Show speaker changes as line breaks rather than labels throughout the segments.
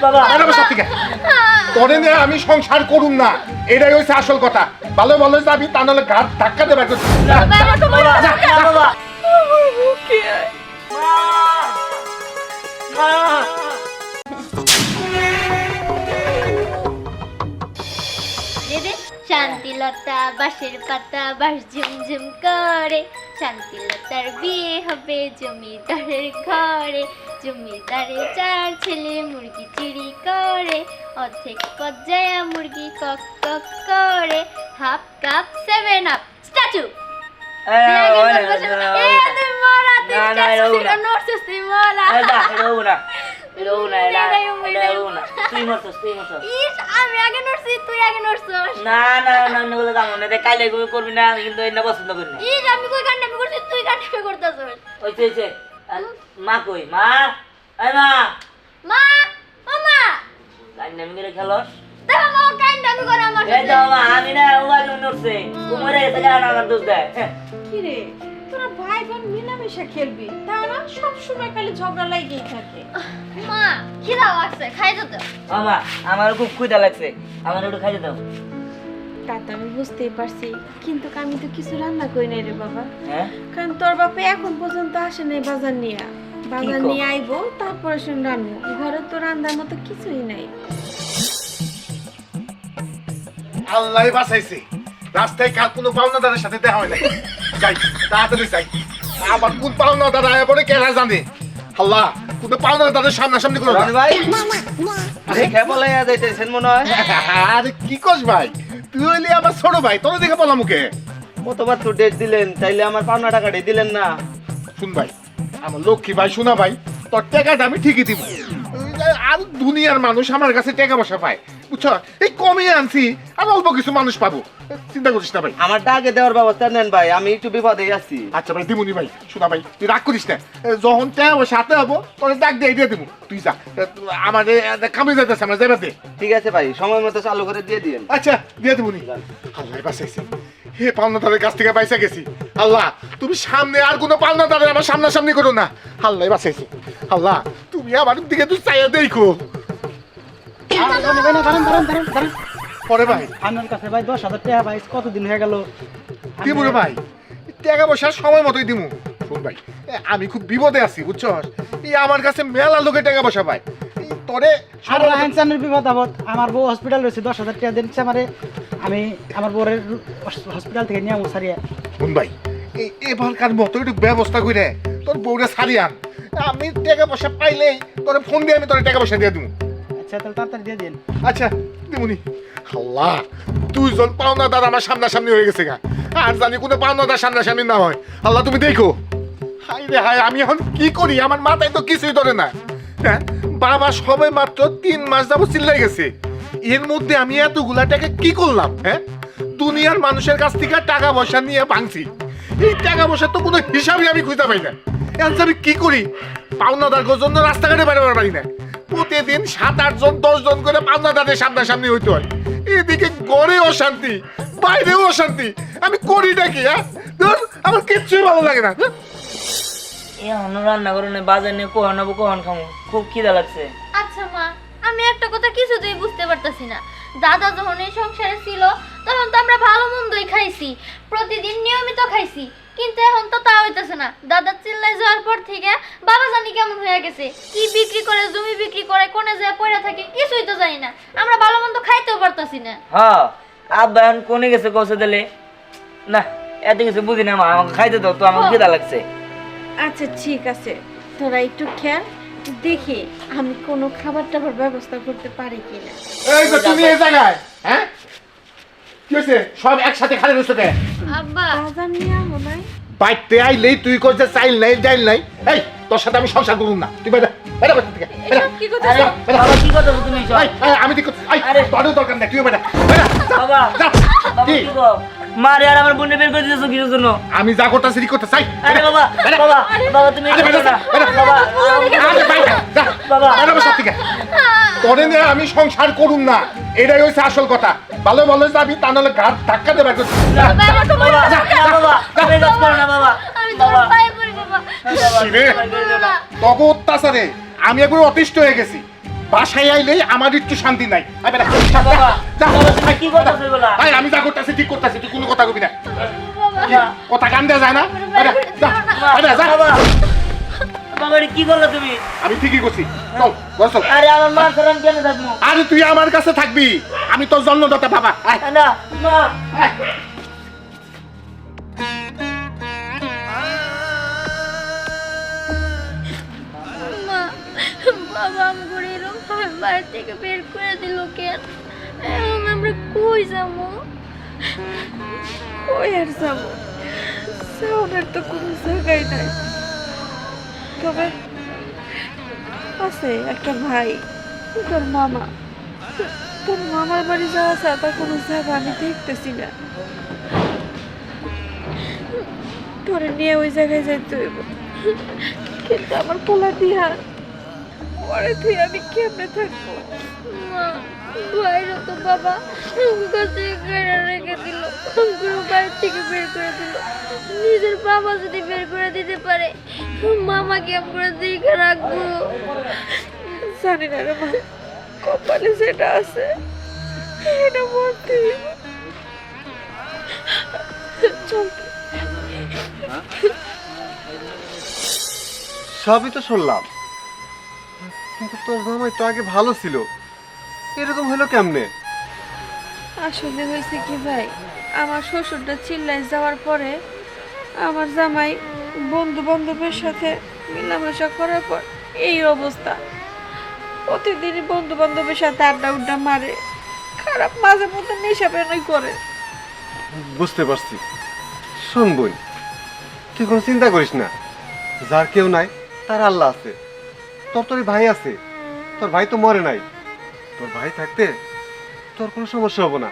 বাবা
তোরে নিয়ে আমি সংসার করুম না, এটাই হচ্ছে আসল কথা। ভালো ভালো যাবি, তা নাহলে ঘাট ধাক্কা দেবে।
বাবা
শান্তিলতা বাঁশের পাতা বাঁশ ঝুমঝুম করে, শান্তিলতার বিয়ে হবে জমিদারের ঘরে। জমিদারের 4 ছেলে মুরগি চুরি করে, অর্ধেক পর্যায়ে মুরগি কক কক করে। Half cup 7 up statue. আমি আগে নড়ছি, তুই আগে নড়ছস।
না না না না বলে কাম না, কাইলে করবি না, আমি কিন্তু এটা পছন্দ করি না।
আমি কই কান্নামি করছি, তুই কান্নামি করতেছস।
ওইছে মা কই? মা এই মা
মা ও মা
কান্নামি করে খেলস?
দেখো মা কান্নামি করে আমার
এই দাও মা, আমি না ও আগে নড়ছে, তোমার এসে গান আমার দোষ দেয়।
কি রে, তোরা ভাই বোন মিলামিশা খেলবি, তা না সব সময় খালি ঝগড়া লাগেই থাকে।
মা খিদা লাগছে, খাইতে দাও।
মামা আমার খুব ক্ষুধা লাগছে, আমার একটু খাইতে দাও।
তা তো আমি বুঝতেই পারছি, কিন্তু আমি তো কিছু রান্না করি নাই রে বাবা।
হ্যাঁ
কারণ তোর বাপে এখন পর্যন্ত আসে নাই বাজার নিয়ে। বাজার
কও?
নিয়ে আইবো, তারপরে শুন রান্না। ঘরে তো রান্নার মতো কিছুই নাই।
আল্লাহ বাঁচাইছে, রাস্তায় কার কোনো পাওনাদারের সাথে দেখা হয় না। যাই তাড়াতাড়ি যাই, আবার কোন পাওনাদার আয়া পড়ে কেনা জানে। আল্লাহ, কোনো পাওনাদারের সামনাসামনি করো না।
রনি ভাই দেখে বলে যাইতেছেন মনে হয়।
আরে কি কস ভাই, তুই হইলি আমার ছোট ভাই, তোর দেখে বলা মুখে।
কতবার তো ডেট দিলেন, তাইলে আমার পাওনা টাকাটা দিলেন না।
শুন ভাই, আমার লক্ষ্মী ভাই, শোনা ভাই, তোর টাকাটা আমি ঠিকই দিব। আর দুনিয়ার মানুষ আমার কাছে টাকা পয়সা পায়, বুঝছো? এই কমিয়ে আনছি, আর অল্প কিছু মানুষ পাবো, চিন্তা করিস না ভাই।
আমার টাকা দেওয়ার ব্যবস্থা নেন ভাই, আমি একটু বিপদে আছি।
আচ্ছা ভাই, দিমুনি ভাই। শোনা ভাই, তুই রাগ করিস না, যখন টাকা পয়সা হাতে হবো তোর ডাক দিয়ে দিবো, তুই যা। আমাদের কামে যাইতেছে, আমরা যাইবা দে।
ঠিক আছে ভাই, সময় মতো চালু করে দিয়ে দিন।
আচ্ছা দিয়ে দিবুনি। আল্লাহ বাঁচাইছি, হে পাওনাদারের কাছ থেকে পয়সা গেছি। আল্লাহ, তুমি সামনে আর কোনো পাওনাদারের আমার সামনাসামনি করো না। আল্লাহ বাঁচাইছি। আল্লাহ, তুমি আমার দিকে তুই চাইয়া দেখো। পরে ভাই
আমার কাছে ভাই 10,000 টাকা ভাই, কতদিন হয়ে গেল
দিবো রে ভাই, টাকা পয়সার সময় মতোই দিমু। শোন ভাই, আমি খুব বিপদে আছি, বুঝছো? এই আমার কাছে মেলা লোকে টাকা পয়সা পায়, তোরে
আর হ্যান্ডসানের বিপদ আপদ। আমার বউ হসপিটাল রয়েছে, 10,000 টাকা দিচ্ছে আমারে। আমি আমার বউয়ের হসপিটাল থেকে নিয়ে আমু সারিয়া।
শুন ভাই, এবারকার মতো একটু ব্যবস্থা করে তোর বউরে সারিয়ে আন। আমি টাকা পয়সা পাইলেই তোরে ফোন দিয়ে আমি তোর টাকা পয়সা দিয়ে দেবো।
আচ্ছা তাহলে তাড়াতাড়ি দিয়ে দিন।
আচ্ছা দিমুনি। আল্লাহ, 2জন পাওনাদার আমার সামনাসামনি হয়ে গেছে গা, আর জানি কোনো পাওনাদার সামনাসামনি না হয়। আল্লাহ তুমি দেখো। হাই রে হাই, আমি এখন কি করি? আমার মাথায় তো কিছুই ধরে না। হ্যাঁ, বাবা সবে মাত্র 3 মাস যাবো চিল্লাই গেছে, এর মধ্যে আমি এতগুলা টাকা কি করলাম? হ্যাঁ, দুনিয়ার মানুষের কাছ থেকে টাকা পয়সা নিয়ে ভাঙছি, এই টাকা পয়সার তো কোনো হিসাবই আমি খুঁজে পাই না। এখন আমি কি করি? পাওনাদার জন্য রাস্তাঘাটে বেরোবার পারি না। প্রতিদিন 7-8 জন 10 জন করে পাওনাদারের সামনাসামনি হইতে হয়। এদিকে ঘরে অশান্তি, বাইরেও অশান্তি, আমি করিটা কি? হ্যাঁ, আমার কিচ্ছুই ভালো লাগে না।
এখন রান্না করে বাজার নিয়ে কখন নেবো, কখন খামো, খুব খিদা লাগছে।
আচ্ছা মা, আমি একটা কথা কিছুতেই বুঝতে পারতাছি না। দাদা যখন এই সংসারে ছিল তখন তো আমরা ভালো মন্দই খাইছি, প্রতিদিন নিয়মিত খাইছি, কিন্তু এখন তো তা হইতেছে না। দাদা চিল্লাই যাওয়ার পর থেকে বাবা জানি কেমন হয়ে গেছে, কি বিক্রি করে, জমি বিক্রি করে, কোনে যায় পড়ে থাকে, কিছুই তো জানি না। আমরা ভালো মন্দ খাইতেও পারতাছি না।
হ্যাঁ, আব্বা এখন কোনে গেছে কষে দিলে না, এত কিছু বুঝি না মা, আমাকে খাইতে দাও তো, আমার খিদা লাগছে।
আচ্ছা ঠিক আছে, তোরা একটু খেয়াল দেখি আমি কোনো খাবার টাবার ব্যবস্থা করতে পারি কিনা।
এই তো তুমি এই জায়গায়, হ্যাঁ কি হয়েছে? সব একসাথে খালি রয়েছে।
আব্বা
বাজার নিয়ে আমো নাই।
বাইতে আইলেই তুই করছে চাইল নাই ডাইল নাই। এই তোর সাথে আমি সংসার করুম না, তুই বাইরে বাইরে বাইরে থেকে বাইরে।
কি কথা?
আরে বাবা কি কথা তুমি এইসব?
আমি ঠিক আই,
আরে
তোরও দরকার নাই, তুই বাইরে বাইরে
বাবা
যা।
বাবা
কি?
কি গো, মারে আর আমার বোনে বের করে দিতেছো কিসের জন্য?
আমি যা করতে সিরি করতে চাই।
আরে বাবা বাবা বাবা তুমি
আরে বাইরে
এটা
বাইরে
না বাবা
আরে বাইরে যা
বাবা
বাইরে বসে থেকে। তোরে নিয়ে আমি সংসার করুম না, এটাই হচ্ছে আসল কথা। ভালো ভালো যাবি, তা নাহলে ঘাট ধাক্কা দেবে।
বাবা বাবা তুমি কাজ করো না বাবা।
আমি তোমার পায়ে পড়ি বাবা।
তবে অত্যাচারে আমি একবার অতিষ্ঠ হয়ে গেছি। বাসায় আইলে আমার একটু শান্তি নাই আই বেটা, যা,
বাবা,
যা,
বাবা, তুমি কি করতেছো এগুলা?
আই, আমি যা করতেছি ঠিক করতেছি, তুই কোনো কথা কবি না।
বাবা
কি, কথা কান দেয়া যায় না? আরে, যা, আরে, যা।
বাবা এটা কি করলে তুমি?
আমি ঠিকই করছি, চল ঘর চল।
আরে আমার মা ছাড়া আমি কেন থাকবো?
আরে তুই আমার কাছে থাকবি, আমি তোর জন্মদাতা বাবা। আয়,
না মা,
আয়।
মা বাবা আমাকে এরকম ভাবে বাড়ি থেকে বের করে দিল কেন? এখন আমরা কই যাবো?
ওই আর যাবো, যাওয়ার তো কোনো জায়গায় নাই। তবে আছে একটা ভাই, তোর মামা। তোর মামার বাড়ি যাওয়া ছাড়া তার কোনো জায়গা আমি দেখতেছি না। তোরে নিয়ে ওই জায়গায় যাইতে হইব, কিন্তু আমার পোলা দিহার পরে তুই আমি কেমনে থাকবো?
মা বাইরে তো বাবা কাছে কেড়ে রেখে দিল, বাড়ি থেকে বের করে দিল। নিজের বাবা যদি বের করে দিতে পারে, মামা কেমন করে দেখে রাখবো?
জানি না রে মা, কপালে যেটা আছে এটা বলতে হইব। চল
সবই তো শুনলাম, কিন্তু তোর জামাই তো আগে ভালো ছিল, এরকম হলো কেমনে?
আসলে হয়েছে কি ভাই, আমার শ্বশুরটা চিল্লাই যাওয়ার পরে আমার জামাই বন্ধু বান্ধবের সাথে মেলামেশা করার পর এই অবস্থা। প্রতিদিনই বন্ধু বান্ধবের সাথে আড্ডা উড্ডা মারে, খারাপ মাঝে মধ্যে নেশা পেনই করে।
বুঝতে পারছি। শোন বোন, তুই কোনো চিন্তা করিস না, যার কেউ নাই তার আল্লাহ আছে। তোর তোর ভাই আছে, তোর ভাই তো মরে নাই। তোর ভাই থাকতে তোর কোনো সমস্যা হবো না।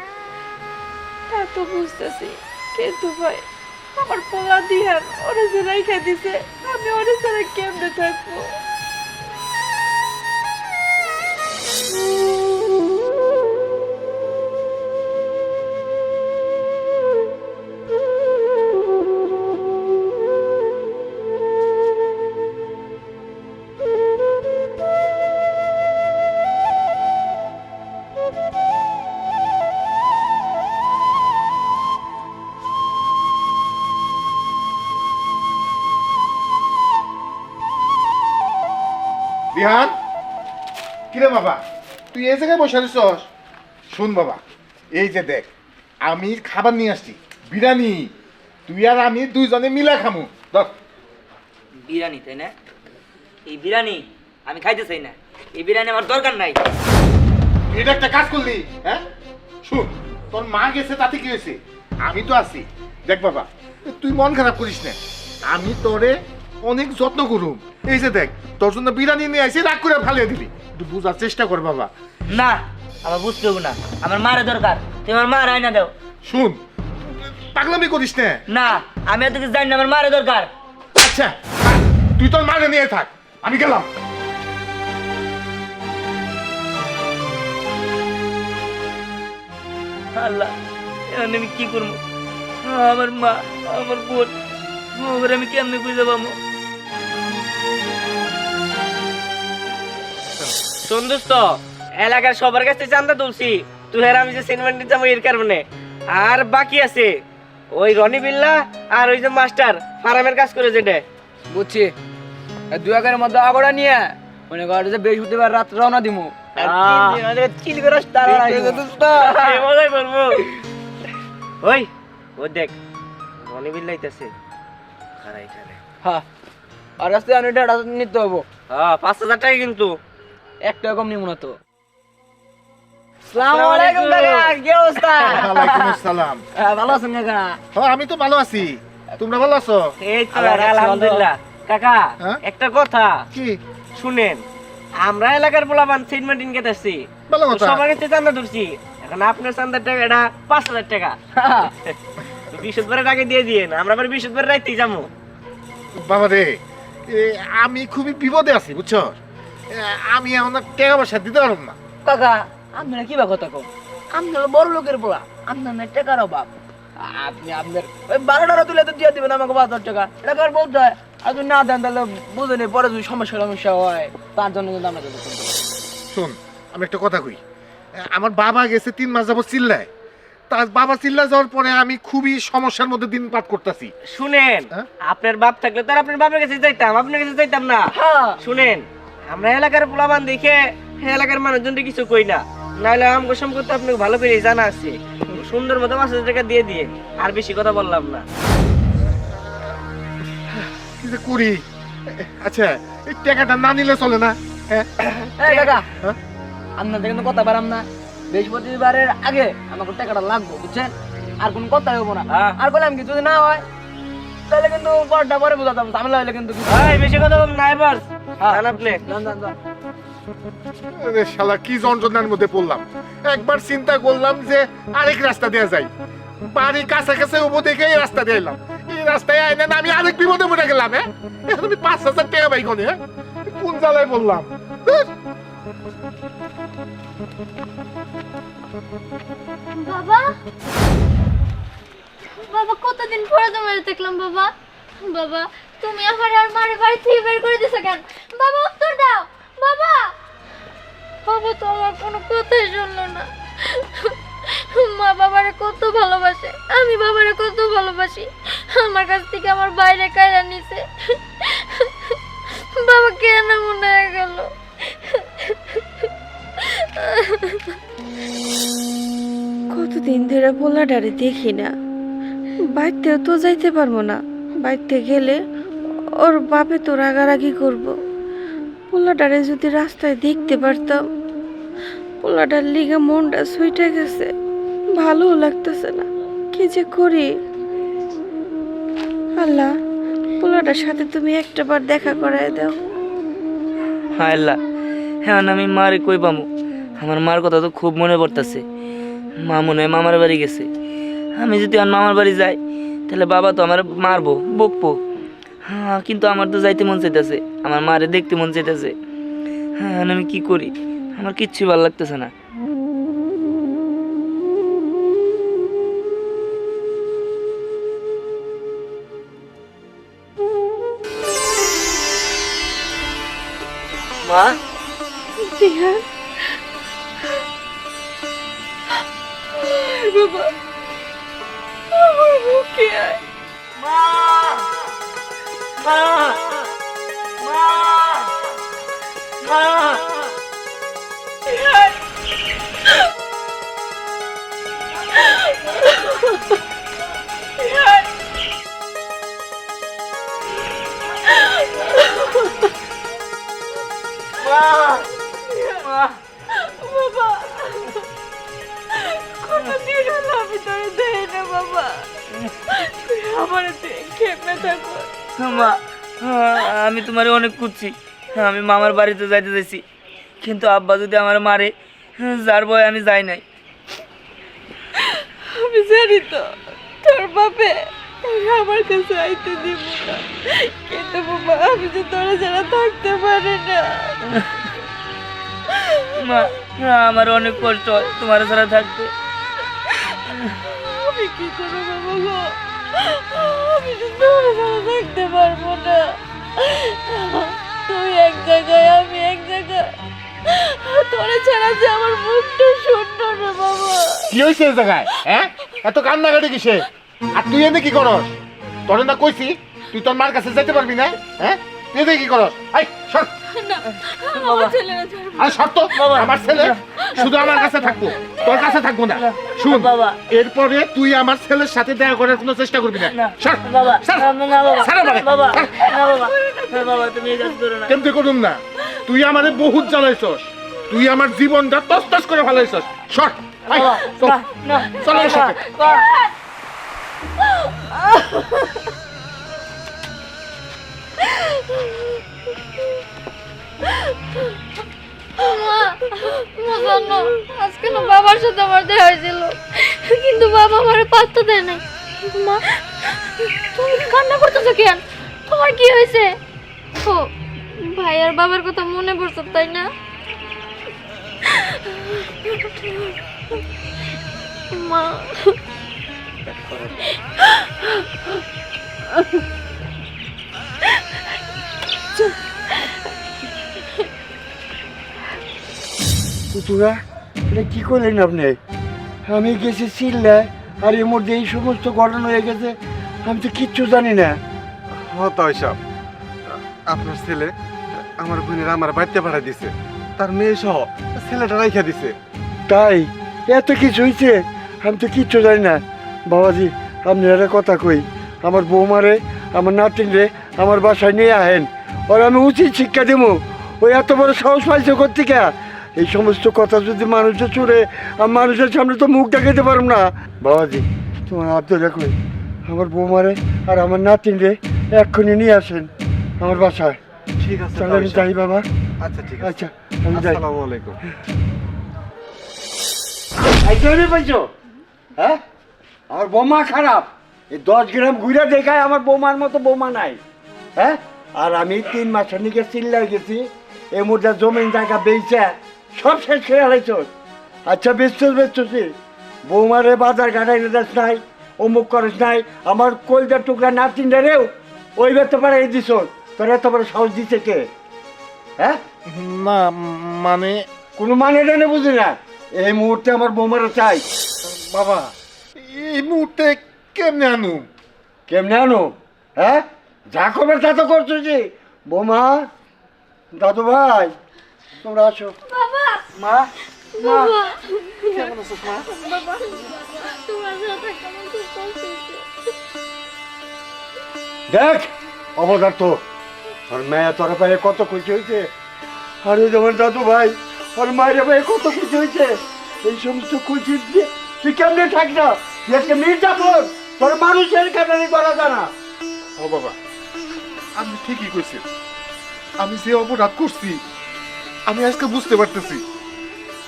তা তো বুঝতেছি, কিন্তু ভাই আমার পোলা দিহান ওরে যে রাইখা দিছে, আমি ওরে ছাড়া কেমনে থাকবো?
বিহান, কিরে বাবা, তুই এই জায়গায় বসে আছিস? শুন বাবা, এই যে দেখ, আমি খাবার নিয়ে আসছি, বিরিয়ানি। তুই আর আমি দুইজনে মিলা খামু। ধর।
বিরিয়ানি তাই না? এই বিরিয়ানি আমি খাইতে চাই না, এই বিরিয়ানি আমার দরকার নাই।
তুই এটা একটা কাজ করলি, হ্যাঁ? শুন, তোর মা গেছে তাতে কি হয়েছে, আমি তো আছি। দেখ বাবা, তুই মন খারাপ করিস না, আমি তোরে অনেক যত্ন করুম। এই যে দেখ, তোর জন্য বিরিয়ানি নিয়ে আসি, রাগ করে ফালিয়ে দিবি। একটু বুঝার চেষ্টা কর বাবা।
না, আমার বুঝতে হবে না, আমার মারে দরকার। তুমি আমার মার আয়না দাও।
শুন, পাগলামি করিস না।
না, আমি এত কিছু জানি না, আমার মারে দরকার।
আচ্ছা, তুই তোর মারে নিয়ে থাক, আমি গেলাম।
আল্লাহ, এখন আমি কি করবো? আমার মা, আমার বোন, ওরে আমি কেমনে বুঝে পাবো?
সন্তুষ তো এলাকার সবার কাছে চান্দা তুলছি, তুই আর আমি যে সিনেমা নিতে যাবো এর কারণে। আর বাকি আছে ওই রনি বিল্লা আর ওই যে মাস্টার ফার্মের কাজ করে যেটা।
বুঝছি, দুই একের মধ্যে আগড়া নিয়ে মনে কর যে বৃহস্পতিবার রাত রওনা দিমু।
চিল করে মজাই করবো। ওই ও দেখ, রনি বিল্লা আইতাছে। খারা এখানে।
হ্যাঁ, আর রাস্তায় আমি এটা নিতে হবো।
হ্যাঁ, 5,000 টাকা কিন্তু।
একটা কম নিমু না তো।
আসসালামু আলাইকুম কাকা, কি অবস্থা?
ওয়ালাইকুম আসসালাম।
ভালো আছেন কাকা?
হ্যাঁ, আমি তো ভালো আছি, তোমরা ভালো আছো?
এই তো আলহামদুলিল্লাহ। কাকা
হ্যাঁ?
একটা কথা
কি?
শুনেন, আমরা এলাকার পোলাপান সেন্ট মার্টিন কেটেছি,
ভালো কথা।
সবার কাছে চান্দা ধরছি। এখন আপনার চান্দার টাকা এটা 5,000 টাকা। বৃহস্পতিবার টাকা দিয়ে দিয়েন, আমরা আবার বৃহস্পতিবার রাইতেই যাবো।
বাবা রে, আমি খুবই বিপদে আছি, বুঝছো? আমি এখন আর টাকা পয়সা দিতে পারব না।
কাকা, আপনারা কি বা কথা কম? আপনার বড় লোকের পোলা, আপনার না টাকার অভাব। আপনি আপনার ওই 12 তুলে তো দিয়ে দিবেন আমাকে 5,000 টাকা। এটা কার বলতে হয়? আর যদি না দেন তাহলে বুঝে নেই, পরে যদি সমস্যা হয় তার জন্য কিন্তু আমরা
শোন আমি একটা কথা কই, আমার বাবা গেছে 3 মাস যাবত চিল্লায়, তার বাবা চিল্লা যাওয়ার পরে আমি খুবই সমস্যার মধ্যে দিন পার করতেছি।
শুনেন,
হ্যাঁ?
আপনার বাপ থাকলে তো আর আপনার বাপের কাছে যাইতাম, আপনার কাছে যাইতাম না।
হ্যাঁ
শুনেন, আমরা এলাকার পোলাবান দেখে এলাকার মানুষজনকে কিছু কই না, নাহলে আমগো সম্পর্কে আপনাকে ভালো করে জানা আছে। সুন্দর মতো 5,000 টাকা দিয়ে দিয়ে, আর বেশি কথা বললাম না।
কি যে করি? আচ্ছা এই টাকাটা না নিলে চলে না? হ্যাঁ
এই কাকা
হ্যাঁ?
আপনাদের কিন্তু কথা পারাম না, বৃহস্পতিবারের আগে আমাকে টাকাটা লাগবে, বুঝছেন? আর কোনো কথা হইব না।
হ্যাঁ।
আর বললাম কি, যদি না হয় তাহলে কিন্তু পরটা পরে বোঝাতাম, ঝামেলা হইলে কিন্তু
এই বেশি কথা বল না এবার। জান আপনি
যান, যান, যান।
আরে শালা কি যন্ত্রণার মধ্যে পড়লাম। একবার চিন্তা করলাম যে আরেক রাস্তা দিয়ে যাই, বাড়ি কাছে কাছে ওপর দেখে এই রাস্তা দিয়ে এলাম, এই রাস্তায় আইনে না আমি আরেক বিপদে পড়ে গেলাম। হ্যাঁ এখন আমি 5,000 টাকা পাই কোনে? হ্যাঁ কোন জ্বালায় বললাম।
বাবা, বাবা কতদিন পরে তোমার দেখলাম বাবা। বাবা তুমি আমার আর মারে বাড়ি থেকে বের করে দিছো কেন? বাবা উত্তর দাও বাবা। বাবা তো আমার কোনো কথাই শুনলো না। মা বাবারে কত ভালোবাসে, আমি বাবারে কত ভালোবাসি, আমার কাছ থেকে আমার বাইরে কায়রা নিছে। বাবা কেন মনে হয়ে গেল?
কতদিন ধরে পোলাডারে দেখি না, বাইতেও তো যাইতে পারবো না। বাইতে গেলে ওর বাপে তো রাগারাগি করবো। পোলাডারে যদি রাস্তায় দেখতে পারতাম, পোলাডার লিগা মনটা সুইটা গেছে, ভালোও লাগতেছে না। কি যে করি আল্লাহ, পোলাটার সাথে তুমি একটা বার দেখা করায় দাও।
হায় আল্লাহ, হ্যাঁ আমি মারে কই পামু? আমার মার কথা তো খুব মনে পড়তেছে। মা মনে হয় মামার বাড়ি গেছে। আমি যদি আমার মামার বাড়ি যাই তাহলে বাবা তো আমার মারবো, বকবো। হ্যাঁ কিন্তু আমার তো যাইতে মন চাইতেছে, আমার মারে দেখতে মন চাইতেছে। হ্যাঁ আমি কি করি? আমার কিচ্ছু ভালো লাগতেছে না। মা,
বিহার বাবা, আমার বুকে আয়।
মা মা মা মা
বাবা কোনদিন আমি তোরে দেই না বাবা, তুই আমার খেপে থাকো।
মা আমি তোমারে অনেক খুঁজছি, আমি মামার বাড়িতে যাইতে চাইছি, কিন্তু আব্বা যদি আমার মারে, যার ভয় আমি যাই নাই।
আমি জানি তো তোর বাপে আমার কাছে আইতে দিব না, কিন্তু বাবা আমি যে তোরা ছাড়া থাকতে পারি না।
মা আমার অনেক কষ্ট হয় তোমার ছাড়া থাকতে।
আমি কি করবো বাবা গো, আমি যে তোরা ছাড়া থাকতে পারবো না। তুই এক জায়গায়, আমি এক জায়গায়, তোরা ছাড়া যে আমার মুখটা শূন্য না বাবা।
কি হয়েছে এই জায়গায়? হ্যাঁ এত কান্নাকাটি কিসে? আর তুই এনে কি করস? তোরে না কইছি তুই তোর মার কাছে যেতে পারবি না। হ্যাঁ তুই এনে কি করস? আই সর।
না আমার ছেলেরা ছাড়বো।
আরে সর তো, আমার ছেলে শুধু আমার কাছে থাকবো, তোর কাছে থাকবো না। শুন
বাবা,
এরপরে তুই আমার ছেলের সাথে দেখা করার কোনো চেষ্টা করবি না। সর
বাবা,
সর।
না বাবা,
ছাড়ো আমারে।
বাবা,
সর।
না বাবা, না বাবা, তুমি এই কাজ করো না।
কেমতে করুম না? তুই আমারে বহুত জ্বালাইছস, তুই আমার জীবনটা তছতছ করে ফেলাইছস। সর আই,
বাবা,
চল।
না, না,
চল আমার সাথে।
বাবা।
মা, মা জানো আজকে না বাবার সাথে আমার দেখা হয়েছিল, কিন্তু বাবা আমারে পাত্তা দেয় নাই। মা তুমি কান্না করতেছো কেন? তোমার কি হয়েছে? ও ভাই আর বাবার কথা মনে পড়ছে তাই না? মা
পুতুরা এটা কি করলেন আপনি? আমি গেছি চিল্লায়, আর এর মধ্যে এই সমস্ত ঘটনা হয়ে গেছে, আমি তো কিচ্ছু জানি না।
হতো সব আপনার ছেলে আমার বোনের আমার বাড়িতে পাঠা দিছে, তার মেয়ে সহ ছেলেটা রাইখা দিছে।
তাই এত কিছু হয়েছে? আমি তো কিচ্ছু জানি না। বাবাজি, আপনি একটা কথা কই, আমার বৌমারে আমার নাতিনরে আমার বাসায় নিয়ে আহেন, আর আমি উচিত শিক্ষা দেবো। ওই এত বড় সাহস পাইছে কোত্থেকে? এই সমস্ত কথা যদি মানুষের শুনে, আমি মানুষের সামনে তো মুখ দেখাতে পারব না। বাবাজি, তোমার হাত ধরে কই, আমার বৌমারে আর আমার নাতিনরে এক্ষুনি নিয়ে আসেন আমার বাসায়।
ঠিক আছে
তাহলে আমি যাই বাবা।
আচ্ছা ঠিক আছে,
আচ্ছা আমি যাই।
আসসালামু আলাইকুম।
পাইছো? হ্যাঁ, আমার বোমা খারাপ। এই 10 গ্রাম ঘুরে দেখায় আমার বোমার মতো বোমা নাই। হ্যাঁ, আর আমি 3 মাসের নিকে চিল্লাই গেছি, এই মুদ্রা জমিন জায়গা বেচে সব শেষ করে হারাইছ। আচ্ছা বেচছি, বৌমারে বাজার ঘাটাই দেশ নাই, অমুক খরচ নাই, আমার কলজার টুকরা নাতিনটা রেও ওই বেতে পাড়াই দিছ। তোর এত বড় সাহস দিছে কে? হ্যাঁ,
না মানে
কোনো মানে টানে বুঝি না। এই মুহূর্তে আমার বৌমারা চাই।
বাবা, এই মুহূর্তে কেমনে আনু?
কেমনে আনো? হ্যাঁ, যা করবে তা তো করছো যে। বৌমা, দাদু ভাই, তোমরা আসো।
বাবা
মা, মা,
বাবা
কেমন আছো মা?
বাবা তোমার সাথে কেমন খুব কষ্ট হচ্ছে।
দেখ অবদার্থ, আর মেয়ে তোর পায়ে কত খুশি হয়েছে, আর ওই তোমার দাদু ভাই আর মায়ের পায়ে কত খুশি হয়েছে। এই সমস্ত খুশি দিয়ে তুই কেমনে থাক না? তুই আজকে মির্জাপুর, তোর মানুষের কাটারি করা জানা।
ও বাবা, আপনি ঠিকই কইছেন। আমি যে অপরাধ করছি আমি আজকে বুঝতে পারতেছি।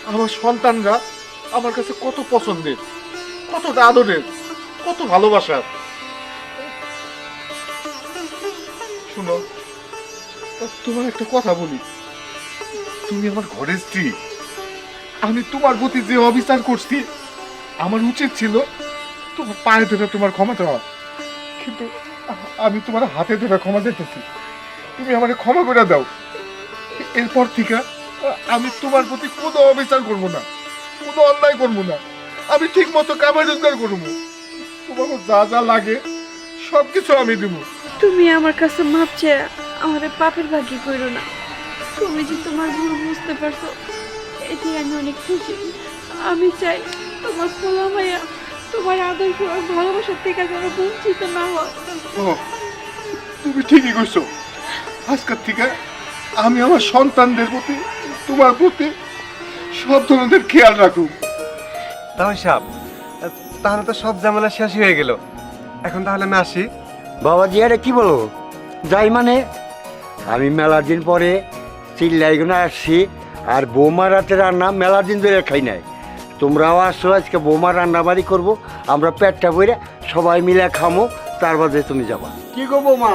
আমার সন্তানরা আমার কাছে কত পছন্দের, কতটা আদরের, কত ভালোবাসার। শুনো, তোমার একটা কথা বলি, তুমি আমার ঘরের স্ত্রী। আমি তোমার প্রতি যে অবিচার করছি, আমার উচিত ছিল তোমার পায়ে ধরে তোমার ক্ষমা চাওয়া, কিন্তু আমি তোমার হাতে ধরে ক্ষমা চাইতেছি। তুমি আমাকে ক্ষমা করে দাও। এরপর থেকে আমি তোমার প্রতি কোনো অবিচার করবো না, কোনো অন্যায় করবো না। আমি ঠিক মতো কামাই রোজগার করবো, তোমাকে যা যা লাগে সবকিছু আমি দেবো।
তুমি আমার কাছে মাপ চেয়ে আমার পাপের ভাগি করো না। তুমি যে তোমার ভুল বুঝতে পারছো, এতে আমি অনেক খুশি। আমি চাই তোমার পোলা মাইয়া তোমার আদর্শ আর ভালোবাসার থেকে যেন বঞ্চিত না হয়।
ও, তুমি ঠিকই কইছো। আজকের থেকে আমি আমার সন্তানদের প্রতি, তোমার প্রতি সব ধরনের খেয়াল রাখবো।
তাহলে সাহেব, তাহলে তো সব ঝামেলা শেষ হয়ে গেল। এখন তাহলে আমি আসি।
বাবাজি, আরে কি বলো? যাই মানে? আমি মেলা দিন পরে চিল্লাইগুনা আসছি, আর বৌমা রাতে রান্না মেলা দিন ধরে খাই নাই। তোমরাও আসছো, আজকে বৌমা রান্না বাড়ি করবো, আমরা পেটটা বইরে সবাই মিলে খামো, তার বাদে তুমি যাবা। কি গো বৌমা?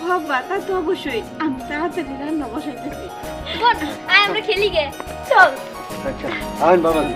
হবা, তা তো অবশ্যই। আমি তাড়াতাড়ি রান্না বসাইতেছি।
বোন, আয় আমরা খেলি গে, চল।
আচ্ছা, আইন বাবাজি।